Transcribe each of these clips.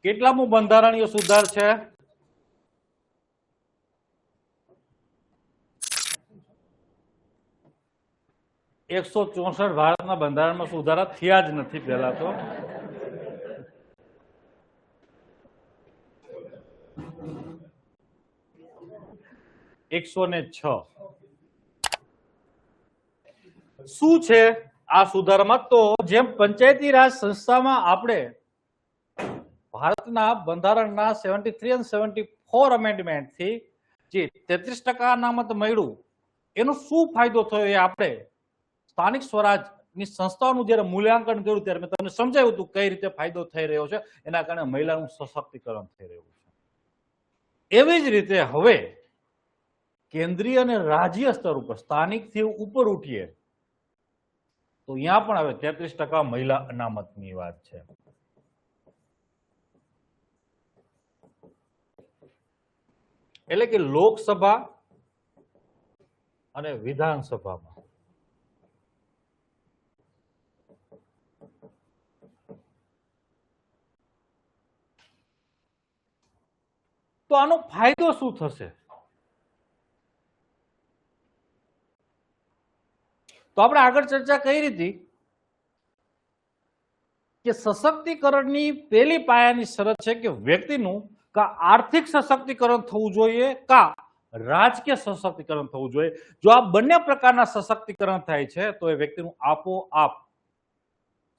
કેટલામું બંધારણીય સુધાર છે? એકસો 64 ભારતના બંધારણમાં સુધારા થયા જ નથી પહેલા તો. એકસો ને 6 શું છે આ સુધારામાં? તો જેમ પંચાયતી રાજ સંસ્થામાં આપણે ભારતના બંધારણના 73 અને 74 અમેન્ડમેન્ટ થી જે 33% અનામત મળ્યું એનો શું ફાયદો થયો એ આપણે સ્થાનિક સ્વરાજની સંસ્થાઓનું જ્યારે મૂલ્યાંકન કર્યું ત્યારે મેં તમને સમજાવ્યું હતું કઈ રીતે ફાયદો થઈ રહ્યો છે. એના કારણે મહિલાનું સશક્તિકરણ થઈ રહ્યું છે. એવી જ રીતે હવે કેન્દ્રીય અને રાજ્ય સ્તર ઉપર સ્થાનિકથી ઉપર ઉઠીએ તો અહીંયા પણ હવે 33% મહિલા અનામતની વાત છે. એટલે કે લોકસભા અને વિધાનસભામાં તો આનો ફાયદો શું થશે? તો આપણે આગળ ચર્ચા કરી હતી કે સશક્તિકરણની પહેલી પાયાની શરત છે કે વ્યક્તિનું કા આર્થિક સશક્તિકરણ થવું જોઈએ કા રાજકીય સશક્તિકરણ થવું જોઈએ. જો આ બંને પ્રકારના સશક્તિકરણ થાય છે તો એ વ્યક્તિનું આપોઆપ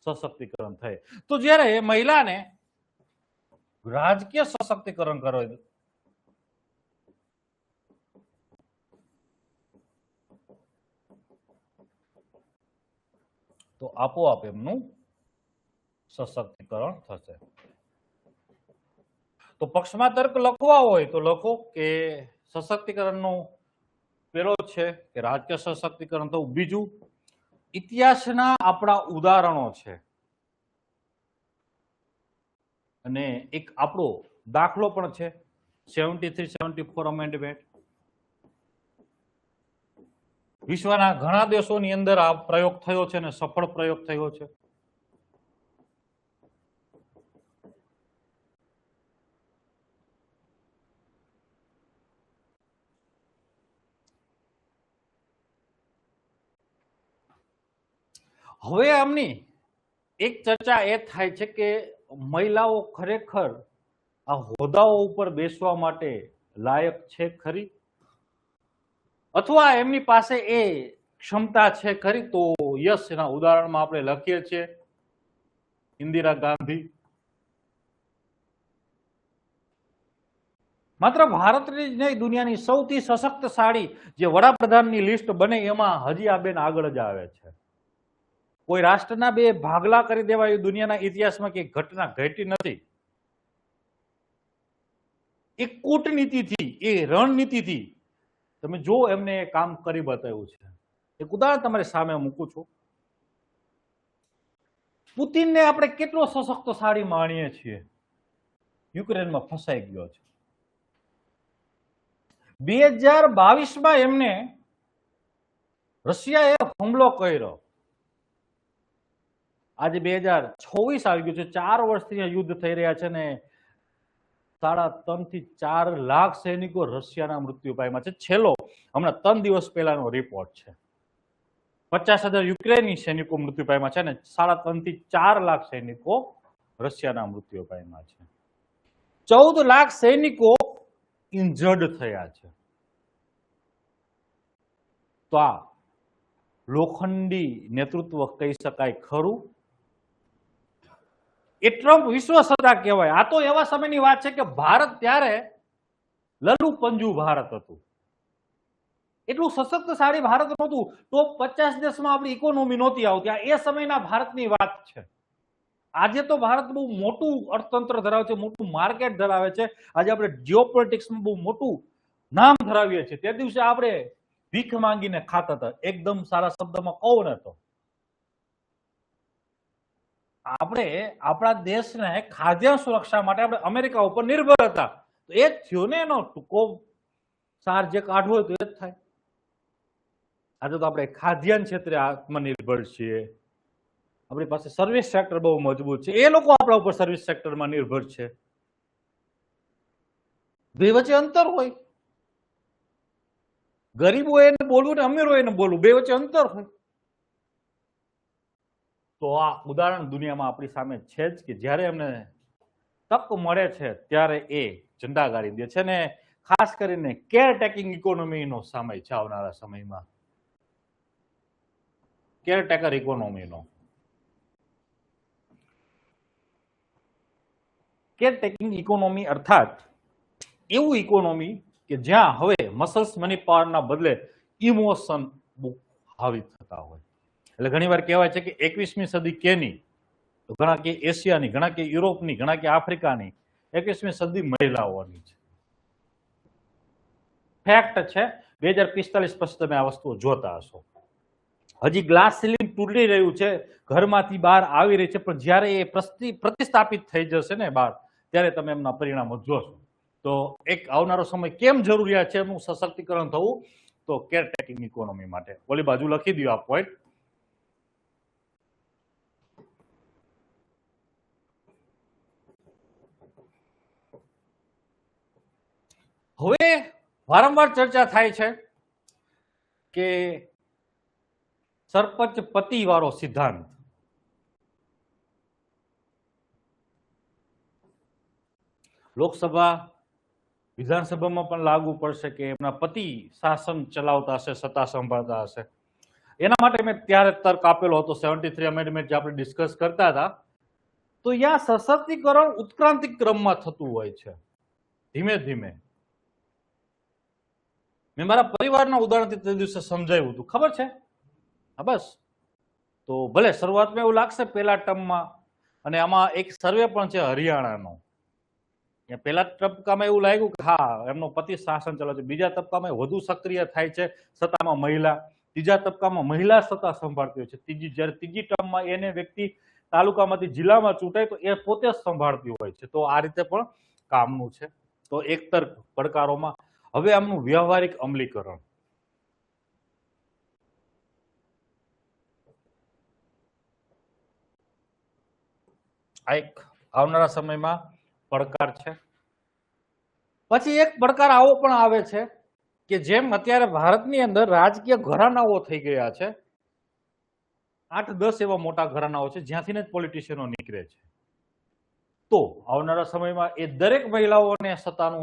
સશક્તિકરણ થાય. તો જ્યારે મહિલાને રાજકીય સશક્તિકરણ કરે તો આપોઆપ એમનું સશક્તિકરણ થશે. તો પક્ષમાં તર્ક લખવા હોય તો લખો કે સશક્તિકરણનો પેલો છે કે રાજકીય સશક્તિકરણ થવું. બીજું, ઇતિહાસના આપણા ઉદાહરણો છે અને એક આપણો દાખલો પણ છે 73-74 અમેન્ડમેન્ટ. વિશ્વના ઘણા દેશોની અંદર આ પ્રયોગ થયો છે અને સફળ પ્રયોગ થયો છે. હવે આમની એક ચર્ચા એ થાય છે કે મહિલાઓ ખરેખર આ હોદ્દાઓ ઉપર બેસવા માટે લાયક છે ખરી અથવા એમની પાસે એ ક્ષમતા છે ખરી? તો યસ, એના ઉદાહરણમાં આપણે લખીએ છીએ ઇન્દિરા ગાંધી. માત્ર ભારતની જ નહીં, દુનિયાની સૌથી સશક્તશાળી જે વડાપ્રધાનની લિસ્ટ બને એમાં હજી આ બેન આગળ જ આવે છે. કોઈ રાષ્ટ્રના બે ભાગલા કરી દેવા એ દુનિયાના ઇતિહાસમાં કે ઘટના ઘટી નથી. એ કૂટનીતિથી, એ રણનીતિથી તમે જો એમને કામ કરી બતાવ્યું છે. એક ઉદાહરણ તમારી સામે મૂકું છું. પુતિનને આપણે કેટલો સશક્તશાળી માણીએ છીએ, યુક્રેનમાં ફસાઈ ગયો છે. 2022માં એમને રશિયાએ હુમલો કર્યો. આજે 2026 આવી ગયું છે. 4 વર્ષથી યુદ્ધ થઈ રહ્યા છે ને 3.5 થી 4 લાખ સૈનિકો રશિયાના મૃત્યુ પામ્યા છે. છેલ્લો હમણાં 3 દિવસ પહેલાનો રિપોર્ટ છે. 50,000 યુક્રેની સૈનિકો મૃત્યુ પામ્યા છે અને 3.5 થી 4 લાખ સૈનિકો રશિયાના મૃત્યુ પામ્યા છે. 14 લાખ સૈનિકો ઇન્જર્ડ થયા છે. તો આ લોખંડી નેતૃત્વ કહી શકાય ખરું? એ ટ્રમ્પ વિશ્વ સત્તા કહેવાય. આ તો એવા સમયની વાત છે કે ભારત ત્યારે લલુ પંજુ ભારત હતું. એટલું સશક્તશાળી ભારત નહોતું. ટોપ 50 દેશમાં આપણી ઇકોનોમી નહોતી આવતી. આ એ સમયના ભારતની વાત છે. આજે તો ભારત બહુ મોટું અર્થતંત્ર ધરાવે છે, મોટું માર્કેટ ધરાવે છે. આજે આપણે જીઓપોલિટિક્સમાં બહુ મોટું નામ ધરાવીએ છીએ. તે દિવસે આપણે ભીખ માંગીને ખાતા હતા. એકદમ સારા શબ્દમાં કહું ને તો આપણે આપણા દેશને ખાદ્ય સુરક્ષા માટે આપણે અમેરિકા ઉપર નિર્ભર હતા. તો એ જ થયો ને એનો ટૂંકો સાર જે કાઢવો હોય તો એ જ થાય. આજે તો આપણે ખાદ્યાન્ન ક્ષેત્રે આત્મનિર્ભર છીએ. આપણી પાસે સર્વિસ સેક્ટર બહુ મજબૂત છે. એ લોકો આપણા ઉપર સર્વિસ સેક્ટરમાં નિર્ભર છે. બે વચ્ચે અંતર હોય. ગરીબો એને બોલવું ને અમીરો એને બોલવું, બે વચ્ચે અંતર હોય. તો આ ઉદાહરણ દુનિયામાં આપણી સામે છે જ કે જ્યારે એમને તક મળે છે ત્યારે એ ઝંડા ગાડી દે છે. ને ખાસ કરીને કેરટેકિંગ ઇકોનોમીનો સમય છે આવનારા સમયમાં. કેરટેકર ઇકોનોમીનો. કેરટેકિંગ ઇકોનોમી અર્થાત એવું ઇકોનોમી કે જ્યાં હવે મસલ્સ મની પાવરના બદલે ઇમોશન બહુ હાવી થતા હોય. એટલે ઘણી વાર કહેવાય છે કે 21મી સદી કેની, ઘણા કે એશિયાની, ઘણા કે યુરોપની, ઘણા કે આફ્રિકાની, 21મી સદી મહિલાઓની છે. ફેક્ટ છે. 2045 પછી તમે આ વસ્તુઓ જોતા હશો. હજી ગ્લાસ સીલિંગ તૂટી રહ્યું છે, ઘરમાંથી બહાર આવી રહી છે, પણ જ્યારે એ પ્રતિસ્થાપિત થઈ જશે ને બહાર, ત્યારે તમે એમના પરિણામો જોશો. તો એક આવનારો સમય કેમ જરૂરિયાત છે એનું સશક્તિકરણ થવું, તો કેરટેકિંગ ઇકોનોમી માટે. ઓલી બાજુ લખી દો આ પોઈન્ટ. હવે વારંવાર ચર્ચા થાય છે કે સરપંચ પતિ વાળો સિદ્ધાંત લોકસભા વિધાનસભામાં પણ લાગુ પડશે કે એમના પતિ શાસન ચલાવતા હશે, સત્તા સંભાળતા હશે. એના માટે મેં ત્યારે તર્ક આપેલો હતો 73 અમેન્ડમેન્ટ જે આપણે ડિસ્કસ કરતા હતા. તો ત્યાં સશક્તિકરણ ઉત્ક્રાંતિક ક્રમમાં થતું હોય છે, ધીમે ધીમે. મેં મારા પરિવારના ઉદાહરણથી તે દિવસે સમજાવ્યું હતું, ખબર છે? હા બસ. તો ભલે શરૂઆતમાં એવું લાગશે પહેલા ટર્મમાં, અને આમાં એક સર્વે પણ છે હરિયાણાનો. પહેલા તબક્કામાં એવું લાગ્યું કે હા એમનો પતિ શાસન ચલાવે છે. બીજા તબક્કામાં વધુ સક્રિય થાય છે સત્તામાં મહિલા. ત્રીજા તબક્કામાં મહિલા સત્તા સંભાળતી હોય છે. જ્યારે ત્રીજી ટર્મમાં એને વ્યક્તિ તાલુકામાંથી જિલ્લામાં ચૂંટાય તો એ પોતે જ સંભાળતી હોય છે. તો આ રીતે પણ કામનું છે. તો એક તર્ક પડકારોમાં. હવે આમનું વ્યવહારિક અમલીકરણ. આ એક આવનારા સમયમાં પડકાર છે. પછી એક પડકાર આવો પણ આવે છે કે જેમ અત્યારે ભારતની અંદર રાજકીય ઘરાનાઓ થઈ ગયા છે, 8-10 એવા મોટા ઘરાનાઓ છે જ્યાંથી જ પોલિટિશિયનો નીકળે છે. તો આવનારા સમયમાં એ દરેક મહિલાઓને સત્તાનો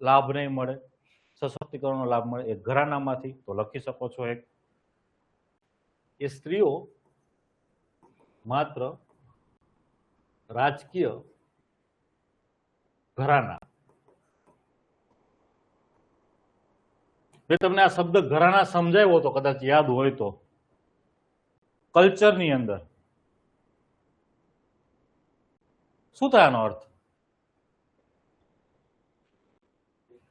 લાભ નહીં મળે, સશક્તિકરણનો લાભ મળે એ ઘરાનામાંથી. તો લખી શકો છો એક, એ સ્ત્રીઓ માત્ર રાજકીય ઘરાના. મેં તમને આ શબ્દ ઘરાના સમજાવ્યો હતો, કદાચ યાદ હોય તો. કલ્ચરની અંદર શું થાય આનો અર્થ?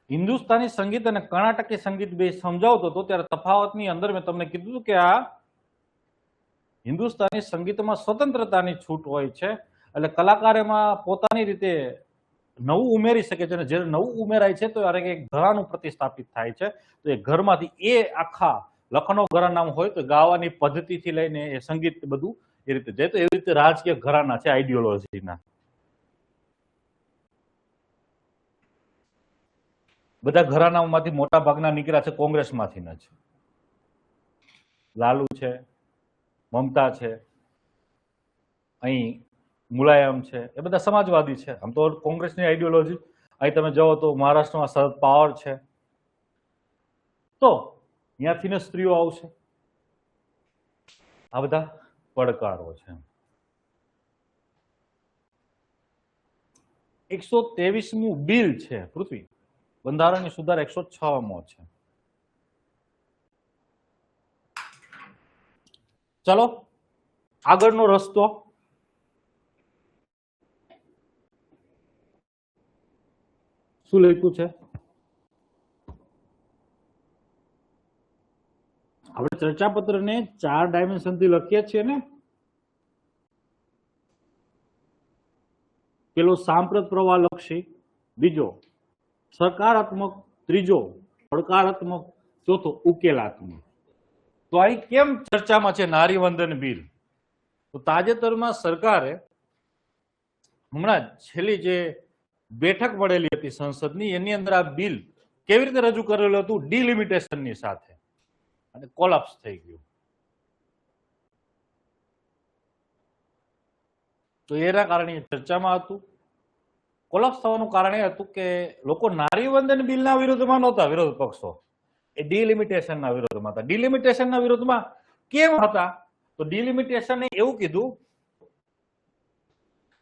હિન્દુસ્તાની સંગીત અને કર્ણાટકી સંગીત બે સમજાવતો હતો ત્યારે તફાવતની અંદર મેં તમને કીધું હતું કે આ હિન્દુસ્તાની સંગીતમાં સ્વતંત્રતાની છૂટ હોય છે, એટલે કલાકાર એમાં પોતાની રીતે નવું ઉમેરી શકે છે. અને જ્યારે નવું ઉમેરાય છે તો એક ઘરાનું પ્રતિસ્થાપિત થાય છે. તો એ ઘરમાંથી એ આખા લખનઉ ઘરાનામાં હોય તો ગાવાની પદ્ધતિથી લઈને એ સંગીત બધું એ રીતે જાય. તો એવી રીતે રાજકીય ઘરાના છે આઈડિયોલોજીના. બધા ઘરાનામાંથી મોટા ભાગના નીકળ્યા છે કોંગ્રેસમાંથી જ. લાલુ છે, મમતા છે, અહીં મુલાયમ છે, એ બધા સમાજવાદી છે. આમ તો કોંગ્રેસની આઈડિયોલોજી. અહીં તમે જાઓ તો મહારાષ્ટ્રમાં શરદ પવાર છે. તો ત્યાંથી સ્ત્રીઓ આવશે. આ બધા પડકારો છે. 123મું બિલ છે પૃથ્વી, બંધારણની સુધાર 106મો છે. ચલો આગળનો રસ્તો. શું લખ્યું છે? આપણે ચર્ચાપત્રને 4 ડાયમેન્શનથી લખીએ છીએ ને. પેલો સાંપ્રત પ્રવાહ લક્ષી, બીજો સકારાત્મક, ત્રીજો પડકારાત્મક, ચોથો ઉકેલાત્મક. તો અહીં કેમ ચર્ચામાં છે નારીવંદન બિલ? તો તાજેતરમાં સરકારે હમણાં છેલ્લી જે બેઠક મળેલી હતી સંસદની, એની અંદર આ બિલ કેવી રીતે રજૂ કરેલું હતું, ડિલિમિટેશનની સાથે, અને કોલાપ્સ થઈ ગયું. તો એના કારણે ચર્ચામાં હતું. કોલાપ્સ થવાનું કારણ એ હતું કે લોકો નારી વંદન બિલના વિરોધમાં નહોતા, વિરોધ પક્ષો એ ડિલિમિટેશનના વિરોધમાં હતા. ડિલિમિટેશનના વિરોધમાં કેમ હતા? તો ડિલિમિટેશને એવું કીધું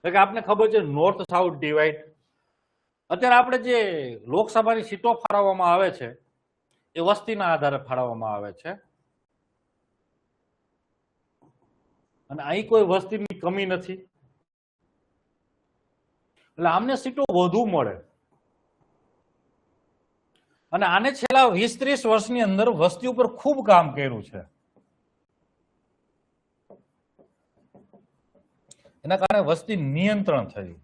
કે આપને ખબર છે નોર્થ સાઉથ ડિવાઈડ, અત્યારે આપણે જે લોકસભાની સીટો ફાળવવામાં આવે છે એ વસ્તીના આધારે ફાળવવામાં આવે છે, અને અહીં કોઈ વસ્તીની કમી નથી, એટલે આમને સીટો વધુ મળે. અને આને છેલ્લા 20-30 વર્ષની અંદર વસ્તી ઉપર ખૂબ કામ કર્યું છે. એના કારણે વસ્તી નિયંત્રણ થયું,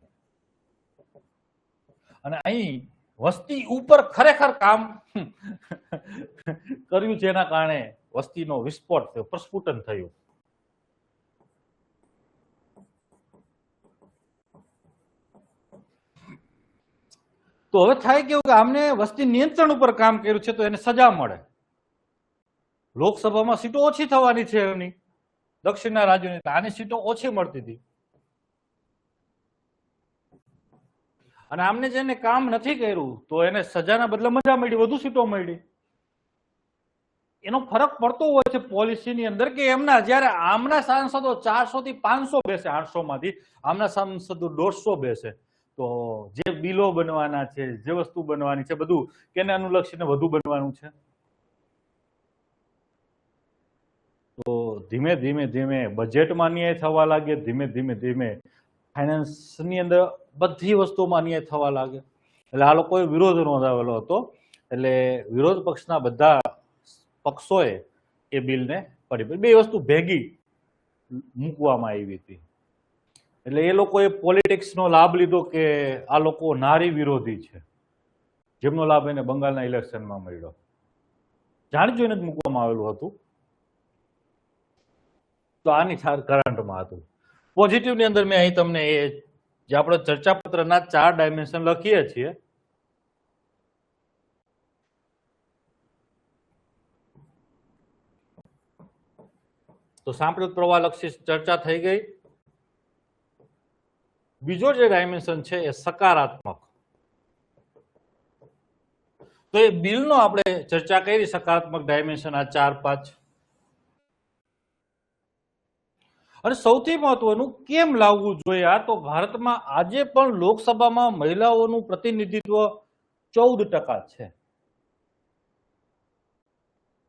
અને અહીં વસ્તી ઉપર ખરેખર કામ કર્યું છે, એના કારણે વસ્તીનો વિસ્ફોટ થયો, પ્રસ્ફુટન થયું. તો હવે થાય કેવું કે આમને વસ્તી નિયંત્રણ ઉપર કામ કર્યું છે તો એને સજા મળે. લોકસભામાં સીટો ઓછી થવાની છે એમની, દક્ષિણના રાજ્યોની, આની સીટો ઓછી મળતી હતી, અને આમને જેને કામ નથી કર્યું તો એને સજાના બદલે મજા મળી, વધુ સીટો મળી. એનો ફરક પડતો હોય છે પોલિસીની અંદર કે એમના જ્યારે આમના સાંસદો 400 થી 500 બેસે, 800 માંથી આમના સાંસદો 150 બેસે, તો જે બિલો બનવાના છે, જે વસ્તુ બનવાની છે, બધું કેને અનુલક્ષીને વધુ બનવાનું છે. તો ધીમે ધીમે ધીમે બજેટમાં અન્યાય થવા લાગે, ધીમે ધીમે ધીમે ફાઇનાન્સની અંદર બધી વસ્તુમાં અન્યાય થવા લાગે. એટલે આ લોકોએ વિરોધ નોંધાવેલો હતો, એટલે વિરોધ પક્ષના બધા પક્ષોએ એ બિલને પડી, બે વસ્તુ ભેગી મૂકવામાં આવી હતી. એટલે એ લોકોએ પોલિટિક્સનો લાભ લીધો કે આ લોકો નારી વિરોધી છે, જેમનો લાભ એને બંગાળના ઇલેક્શનમાં મળ્યો. જાણી જોઈને જ મૂકવામાં આવેલું હતું. તો આની કરંટમાં હતું. પોઝિટિવની અંદર મેં અહીં તમને એ જે આપણે ચર્ચાપત્રના 4 ડાયમેન્શન લખીએ છીએ, તો સાંપ્રત પ્રવાહ લક્ષી ચર્ચા થઈ ગઈ. બીજો જે ડાયમેન્શન છે એ સકારાત્મક. તો એ બિલનો આપણે ચર્ચા કરી, સકારાત્મક ડાયમેન્શન આ 4-5. અને સૌથી મહત્વનું કેમ લાવવું જોઈએ આ, તો ભારતમાં આજે પણ લોકસભામાં મહિલાઓનું પ્રતિનિધિત્વ 14% છે.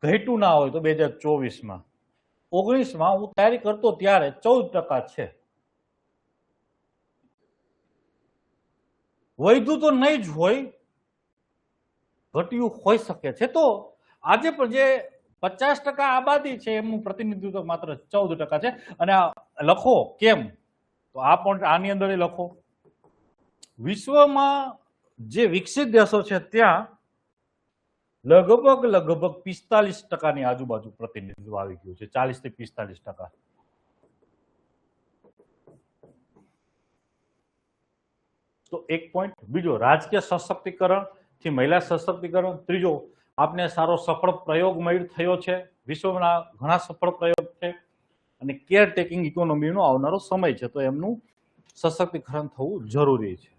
ઘટ્યું ના હોય તો 2024માં, 19માં હું તૈયારી કરતો ત્યારે 14% છે. વધ્યું તો નહીં જ હોય, ઘટ્યું હોઈ શકે છે. તો આજે પણ જે 50% આબાદી છે એમનું પ્રતિનિધિત્વ માત્ર 14% છે. અને આ લખો કેમ, તો આ પણ આની અંદર લખો. વિશ્વમાં જે વિકસિત દેશો છે ત્યાં લગભગ 45%ની આજુબાજુ પ્રતિનિધિત્વ આવી ગયું છે, 40 થી 45%. તો એક પોઈન્ટ. બીજો, રાજકીય સશક્તિકરણ થી મહિલા સશક્તિકરણ. ત્રીજો, આપને સારો સફળ પ્રયોગ થયો છે, વિશ્વના ઘણા સફળ પ્રયોગ છે, અને કેર ટેકિંગ ઇકોનોમીનો આવનારો સમય છે, તો એમનું સશક્તિકરણ થવું જરૂરી છે.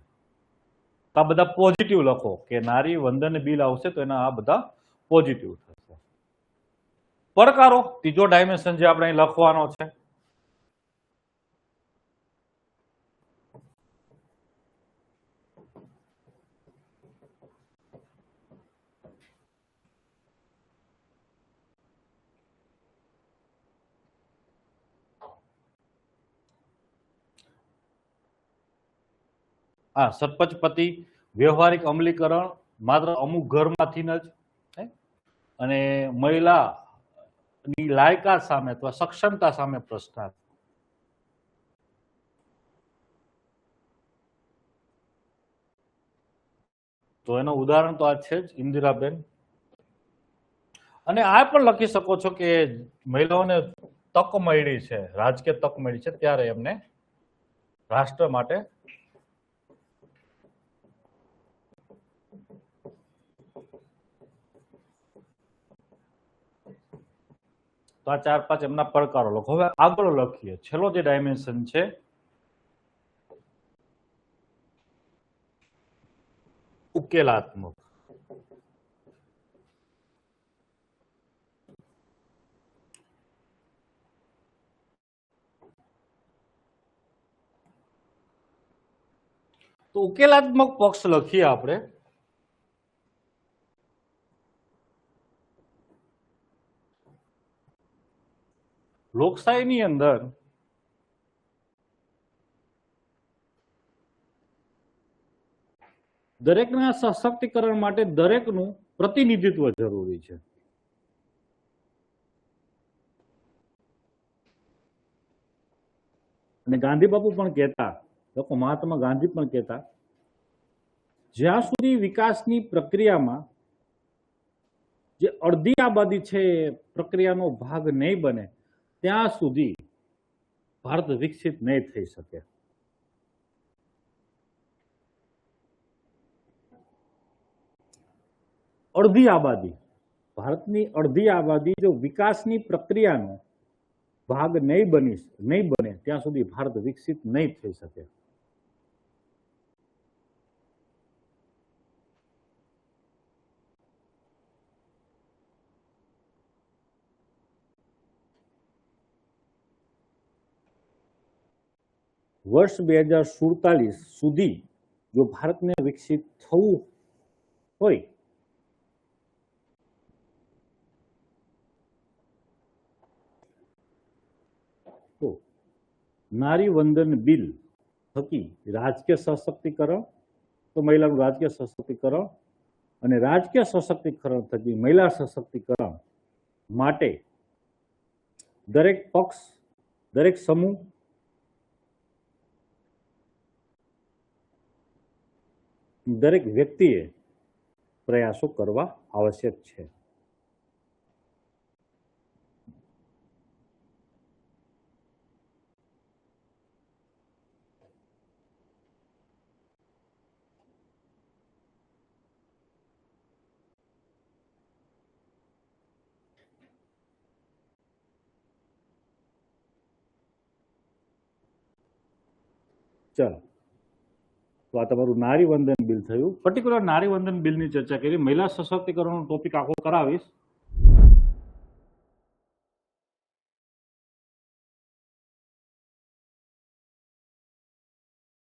આ બધા પોઝિટિવ લખો કે નારી વંદન બિલ આવશે તો એના આ બધા પોઝિટિવ થશે. પડકારો, ત્રીજો ડાયમેન્શન જે આપણે અહીં લખવાનો છે. સરપંચ પતિ વ્યવહારિક અમલીકરણ માત્ર અમુક ઘરમાંથી જ, અને મહિલાની લાયકાત સામે અથવા સક્ષમતા સામે પ્રશ્ન. તો એનું ઉદાહરણ તો આ છે જ, ઇન્દિરાબેન. અને આ પણ લખી શકો છો કે મહિલાઓને તક મળી છે, રાજકીય તક મળી છે, ત્યારે એમને રાષ્ટ્ર માટે તો આ 4-5 એમના પડકારો લખો. હવે આગળ લખીએ. છેલ્લો જે ડાયમેન્શન છે ઉકેલાત્મક. તો ઉકેલાત્મક પક્ષ લખીએ આપણે. લોકશાહીની અંદર દરેકના સશક્તિકરણ માટે દરેકનું પ્રતિનિધિત્વ જરૂરી છે. અને ગાંધી બાપુ પણ કહેતા, લોકો મહાત્મા ગાંધી પણ કહેતા, જ્યાં સુધી વિકાસની પ્રક્રિયામાં જે અડધી આબાદી છે પ્રક્રિયાનો ભાગ નહીં બને ત્યાં સુધી ભારત વિકસિત નહીં થઈ શકે. અડધી આબાદી, ભારતની અડધી આબાદી જો વિકાસની પ્રક્રિયાનો ભાગ નહીં બને ત્યાં સુધી ભારત વિકસિત નહીં થઈ શકે. વર્ષ 2047 સુધી જો ભારતને વિકસિત થવું હોય તો નારી વંદન બિલ થકી રાજકીય સશક્તિકરણ, તો મહિલાનું રાજકીય સશક્તિકરણ અને રાજકીય સશક્તિકરણ થકી મહિલા સશક્તિકરણ માટે દરેક પક્ષ, દરેક સમૂહ, દરેક વ્યક્તિએ પ્રયાસો કરવા આવશ્યક છે. ચાલો, તો આ તમારું નારી વંદન બિલ થયું. પર્ટિક્યુલર નારી વંદન બિલની ચર્ચા કરી. મહિલા સશક્તિકરણનો ટોપિક આખો કરાવીશ.